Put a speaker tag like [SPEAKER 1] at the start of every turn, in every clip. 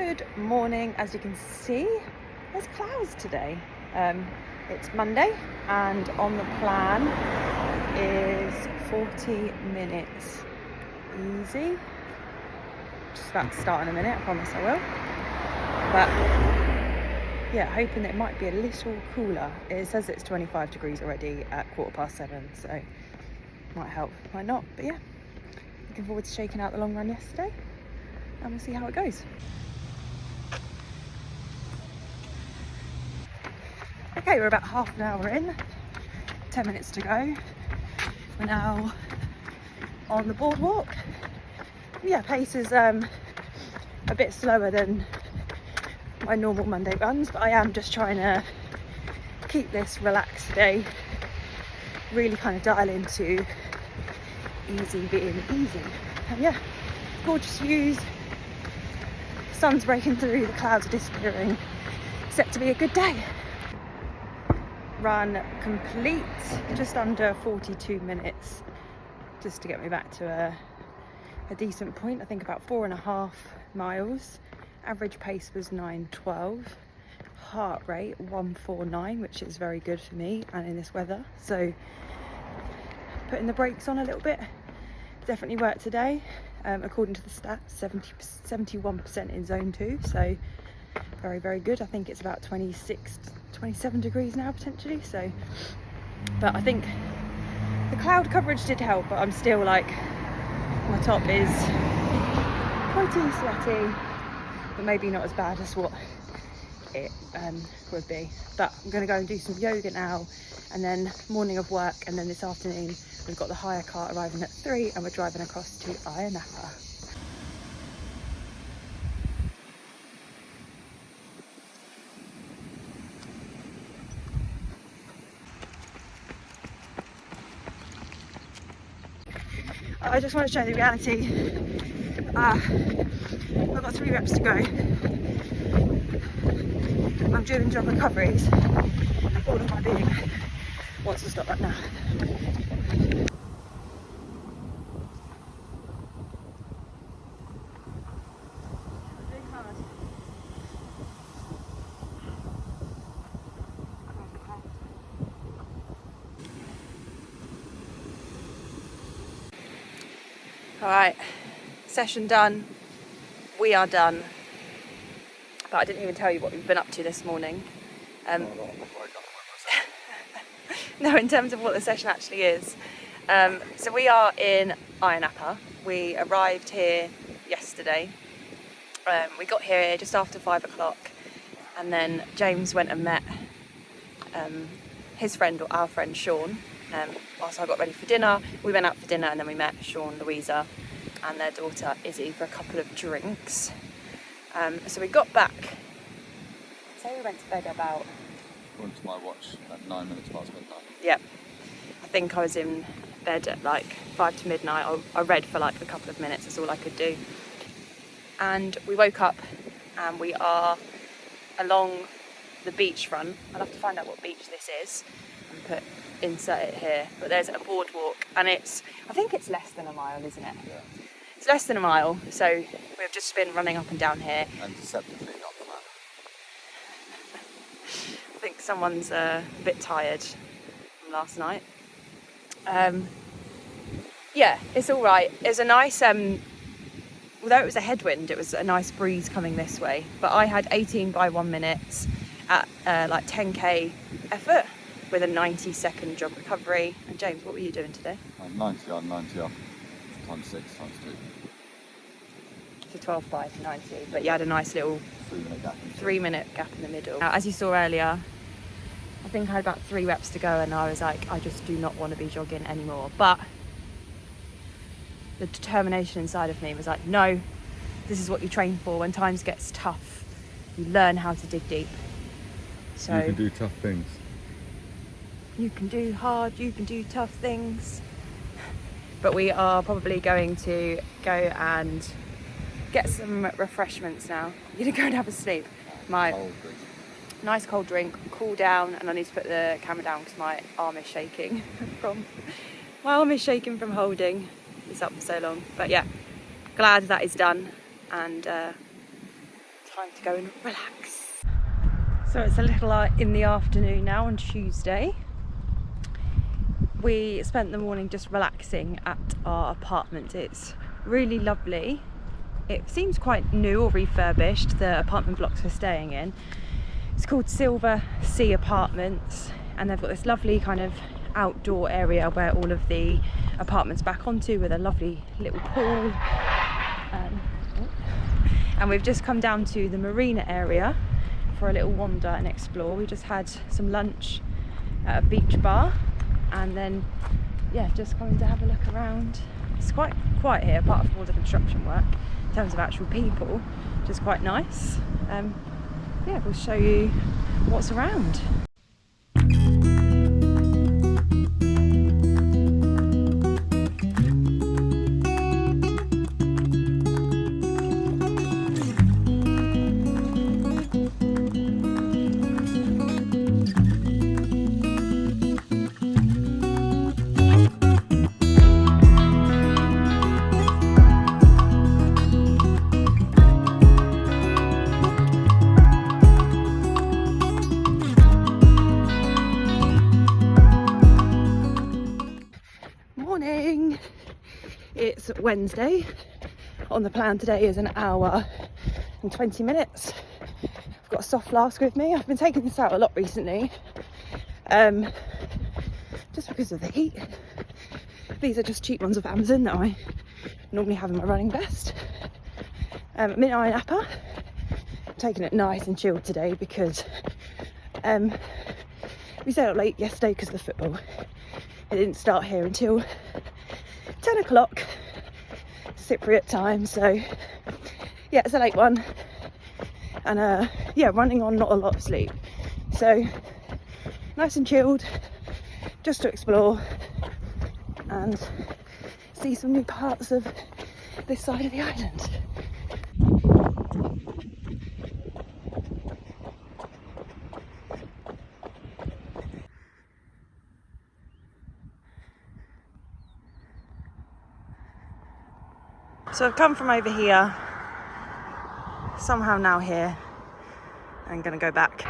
[SPEAKER 1] Good morning. As you can see, there's clouds today. It's Monday and on the plan is 40 minutes easy. Just about to start in a minute, I promise I will. But yeah, hoping that it might be a little cooler. It says it's 25 degrees already at 7:15, so might help, might not. But yeah, looking forward to shaking out the long run yesterday and we'll see how it goes. Okay, we're about half an hour in, 10 minutes to go. We're now on the boardwalk. Yeah, pace is a bit slower than my normal Monday runs, but I am just trying to keep this relaxed day, really kind of dial into easy being easy. And yeah, gorgeous views, sun's breaking through, the clouds are disappearing. Set to be a good day. Run complete, just under 42 minutes, just to get me back to a decent point. I think about 4.5 miles. Average pace was 9:12. Heart rate 149, which is very good for me and in this weather. So putting the brakes on a little bit definitely worked today. According to the stats, 71% in zone 2. So very, very good. I think it's about 27 degrees now potentially. So, but I think the cloud coverage did help, but I'm still like, my top is pretty sweaty, but maybe not as bad as what it would be. But I'm going to go and do some yoga now, and then morning of work, and then this afternoon we've got the hire car arriving at 3 and we're driving across to Ayia Napa. I just want to show the reality. I've got 3 reps to go. I'm doing jog recoveries. All of my being wants to stop right now. Alright, session done. We are done. But I didn't even tell you what we've been up to this morning. No, in terms of what the session actually is. So we are in Ayia Napa. We arrived here yesterday. We got here just after 5 o'clock, and then James went and met his friend, or our friend Sean. Whilst I got ready for dinner, we went out for dinner, and then we met Sean, Louisa and their daughter Izzy for a couple of drinks. So we got back, say we went to bed about,
[SPEAKER 2] according to my watch, at 9 minutes past midnight.
[SPEAKER 1] Yeah, I think I was in bed at like 5 to midnight. I read for like a couple of minutes, that's all I could do. And we woke up and we are along the beachfront. I'll have to find out what beach this is and insert it here. But there's a boardwalk, and I think it's less than a mile, isn't it?
[SPEAKER 2] Yeah.
[SPEAKER 1] It's less than a mile, so we've just been running up and down here.
[SPEAKER 2] And deceptively not flat.
[SPEAKER 1] I think someone's a bit tired from last night. Yeah, it's all right. It's a nice, although it was a headwind, it was a nice breeze coming this way. But I had 18 by 1 minutes at like 10k effort with a 90-second jog recovery. And James, what were you doing today?
[SPEAKER 2] 90 on, 90 off, times 6, times 2.
[SPEAKER 1] So 12 by 90, but you had a nice little 3-minute gap in the middle. Now, as you saw earlier, I think I had about 3 reps to go, and I was like, I just do not want to be jogging anymore. But the determination inside of me was like, no, this is what you train for. When times gets tough, you learn how to dig deep. So
[SPEAKER 2] you can do tough things.
[SPEAKER 1] You can do hard, you can do tough things. But we are probably going to go and get some refreshments now. I'm gonna go and have a sleep. My nice cold drink, cool down, and I need to put the camera down because my arm is shaking from holding this up for so long. But yeah, glad that is done, and time time to go and relax. So it's a little in the afternoon now on Tuesday. We spent the morning just relaxing at our apartment. It's really lovely. It seems quite new or refurbished, the apartment blocks we're staying in. It's called Silver Sea Apartments, and they've got this lovely kind of outdoor area where all of the apartments back onto with a lovely little pool. And we've just come down to the marina area for a little wander and explore. We just had some lunch at a beach bar, and then just coming to have a look around. It's quite quiet here apart from all the construction work in terms of actual people, which is quite nice. We'll show you what's around. Morning! It's Wednesday. On the plan today is an hour and 20 minutes. I've got a soft flask with me. I've been taking this out a lot recently, just because of the heat. These are just cheap ones off Amazon that I normally have in my running vest. I'm in Ayia Napa. I'm taking it nice and chilled today because we stayed up late yesterday because of the football. It didn't start here until 10 o'clock Cypriot time, so it's a late one, and running on not a lot of sleep, so nice and chilled, just to explore and see some new parts of this side of the island. So I've come from over here, somehow now here, and gonna go back.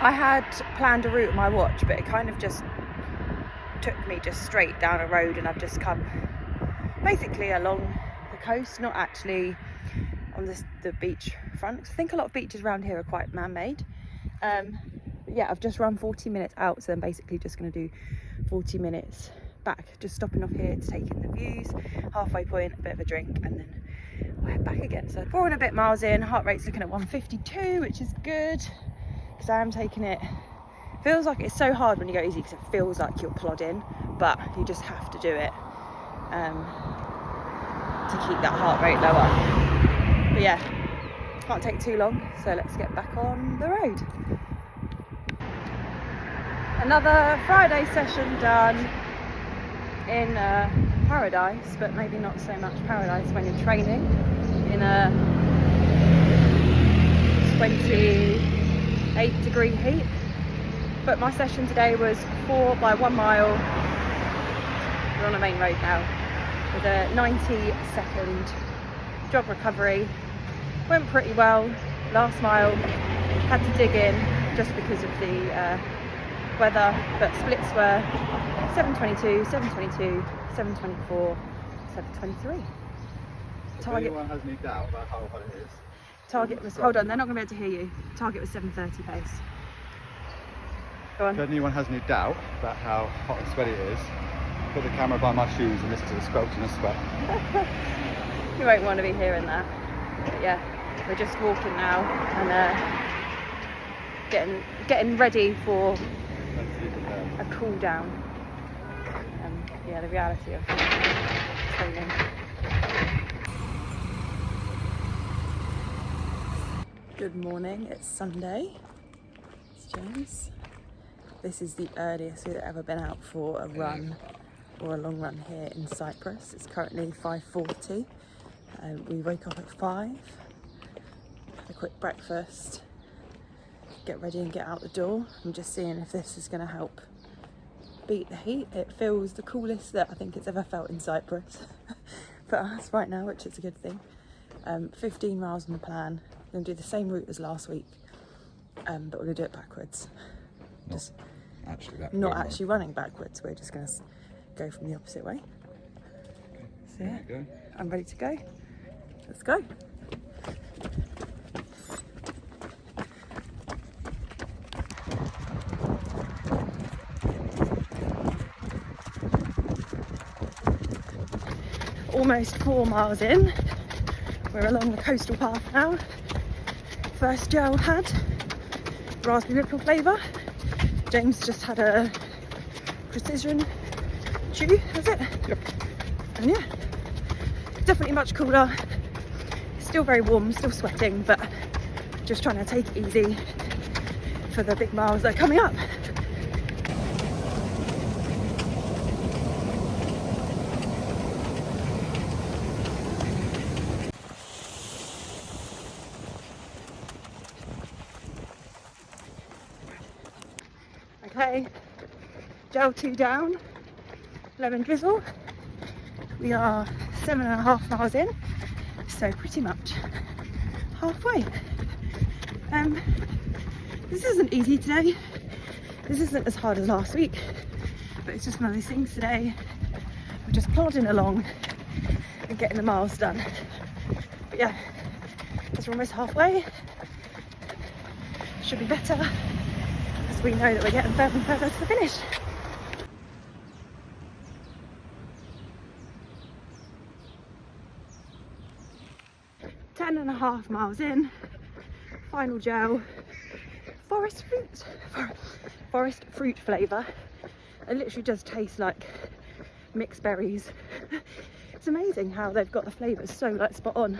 [SPEAKER 1] I had planned a route on my watch, but it kind of just took me just straight down a road, and I've just come basically along the coast, not actually on the beach front, 'cause I think a lot of beaches around here are quite man-made. I've just run 40 minutes out, so I'm basically just gonna do 40 minutes back, just stopping off here to take in the views, halfway point, a bit of a drink, and then we'll head back again. So 4 and a bit miles in, heart rate's looking at 152, which is good because I am taking it. Feels like it's so hard when you go easy because it feels like you're plodding, but you just have to do it to keep that heart rate lower. But can't take too long, so let's get back on the road. Another Friday session done in paradise, but maybe not so much paradise when you're training in a 28-degree heat. But my session today was 4 by 1 mile. We're on a main road now with a 90-second jog recovery. Went pretty well. Last mile had to dig in just because of the weather, but splits were 7:22, 7:22, 7:24, 7:23.
[SPEAKER 2] If anyone has any doubt about how hot it is,
[SPEAKER 1] Target was, hold on, they're not going to be able to hear you. Target was 7:30 pace. Go on.
[SPEAKER 2] if anyone has any doubt about how hot and sweaty it is, put the camera by my shoes and listen to the squelching of sweat.
[SPEAKER 1] You won't want to be hearing that. But we're just walking now and getting ready for a cool down. The reality of training. Good morning, it's Sunday. It's James. This is the earliest we've ever been out for a run or a long run here in Cyprus. It's currently 5:40. We wake up at 5, had a quick breakfast, get ready and get out the door. I'm just seeing if this is going to help beat the heat. It feels the coolest that I think it's ever felt in Cyprus for us right now, which is a good thing. 15 miles on the plan, going to do the same route as last week, but we're going to do it backwards. Not actually running backwards, we're just going to go from the opposite way. So yeah, I'm ready to go. Let's go. Almost 4 miles in. We're along the coastal path now. First gel had raspberry ripple flavour. James just had a precision chew, was it?
[SPEAKER 2] Yep.
[SPEAKER 1] And yeah, definitely much cooler. Still very warm, still sweating, but just trying to take it easy for the big miles that are coming up. Okay, gel 2 down, lemon drizzle. We are 7.5 miles in, so pretty much halfway. This isn't easy today. This isn't as hard as last week, but it's just one of those things today. We're just plodding along and getting the miles done. But yeah, as we're almost halfway, should be better, as we know that we're getting further and further to the finish. Ten and a half miles in, final gel, forest fruit flavour. It literally does taste like mixed berries. It's amazing how they've got the flavours so like spot on.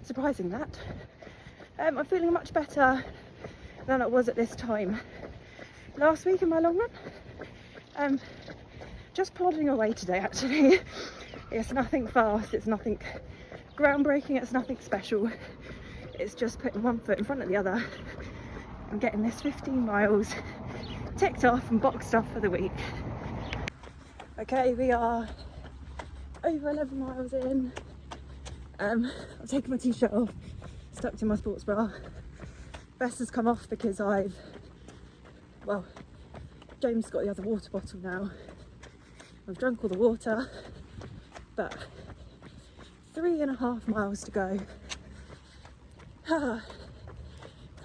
[SPEAKER 1] Surprising that. I'm feeling much better than I was at this time last week in my long run. Just plodding away today actually. It's nothing fast, it's nothing groundbreaking, it's nothing special. It's just putting one foot in front of the other and getting this 15 miles ticked off and boxed off for the week. Okay, we are over 11 miles in. I've taken my t-shirt off, stuck to my sports bra. Vest has come off because James got the other water bottle now. I've drunk all the water, but 3.5 miles to go. Come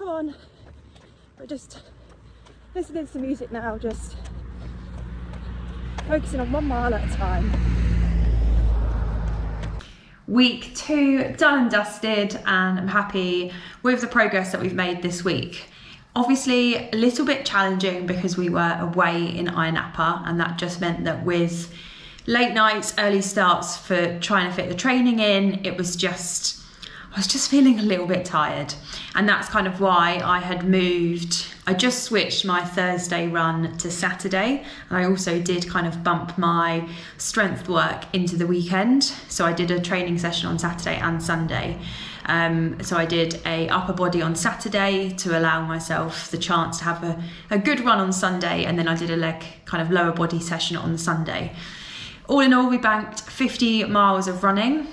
[SPEAKER 1] on, we're just listening to the music now, just focusing on 1 mile at a time.
[SPEAKER 3] Week 2 done and dusted, and I'm happy with the progress that we've made this week. Obviously a little bit challenging because we were away in Ayia Napa, and that just meant that with late nights, early starts for trying to fit the training in, I was just feeling a little bit tired. And that's kind of why I just switched my Thursday run to Saturday, and I also did kind of bump my strength work into the weekend. So I did a training session on Saturday and Sunday. So I did a upper body on Saturday to allow myself the chance to have a good run on Sunday, and then I did a leg kind of lower body session on the Sunday. All in all, we banked 50 miles of running,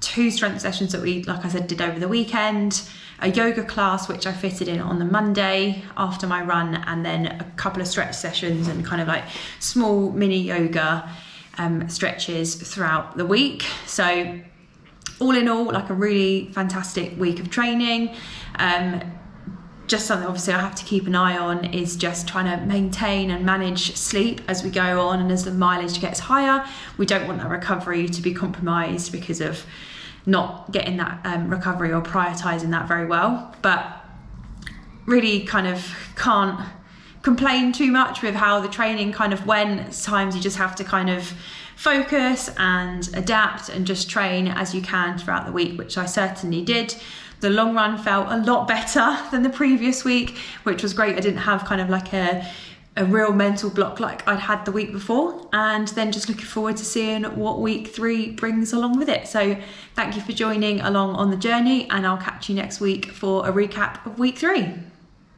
[SPEAKER 3] 2 strength sessions that we, like I said, did over the weekend, a yoga class which I fitted in on the Monday after my run, and then a couple of stretch sessions and kind of like small mini yoga stretches throughout the week. So all in all, like a really fantastic week of training. Just something obviously I have to keep an eye on is just trying to maintain and manage sleep as we go on, and as the mileage gets higher, we don't want that recovery to be compromised because of not getting that recovery or prioritizing that very well. But really kind of can't complain too much with how the training kind of went. At times you just have to kind of focus and adapt and just train as you can throughout the week, which I certainly did. The long run felt a lot better than the previous week, which was great. I didn't have kind of like a real mental block like I'd had the week before, and then just looking forward to seeing what week 3 brings along with it. So thank you for joining along on the journey, and I'll catch you next week for a recap of week 3.